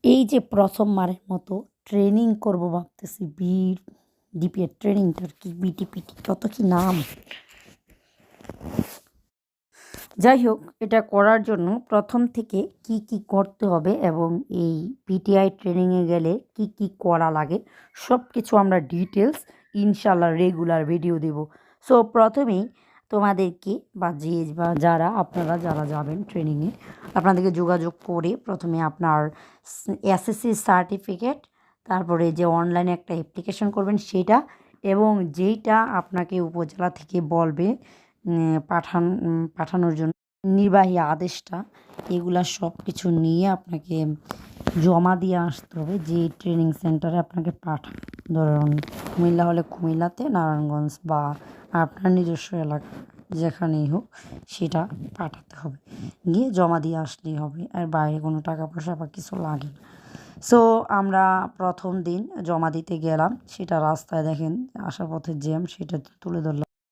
এই যে প্রথমবারের মতো ট্রেনিং করব ভাবতেছি ডিপি এর ট্রেনিংটার কি বিটিপিটি কত কি নাম। যাই হোক, এটা করার জন্য প্রথম থেকে কি কি করতে হবে এবং এই পিটিআই ট্রেনিংয়ে গেলে কি কি করা লাগে সব কিছু আমরা ডিটেলস ইনশাল্লাহ রেগুলার ভিডিও দেব। সো প্রথমেই তোমাদেরকে বা যারা আপনারা যারা যাবেন ট্রেনিংয়ে আপনাদেরকে যোগাযোগ করে প্রথমে আপনার এসএসসি সার্টিফিকেট, তারপরে যে অনলাইনে একটা অ্যাপ্লিকেশন করবেন সেটা, এবং যেইটা আপনাকে উপজেলা থেকে বলবে পাঠানোর জন্য নির্বাহী আদেশটা, এগুলা সব কিছু নিয়ে আপনাকে জমা দিয়ে আসতে হবে যে ট্রেনিং সেন্টারে আপনাকে পাঠাবে। ধরুন কুমিল্লা হলে কুমিল্লাতে, নারায়ণগঞ্জ বা আপনার নিজস্ব এলাকা যেখানেই হোক সেটা পাঠাতে হবে, গিয়ে জমা দিয়ে আসলেই হবে, আর বাইরে কোনো টাকা পয়সা বা কিছু লাগে না। সো আমরা প্রথম দিন জমা দিতে গেলাম, সেটা রাস্তায় দেখেন আসার পথে জ্যাম, সেটা তুলে ধরলাম।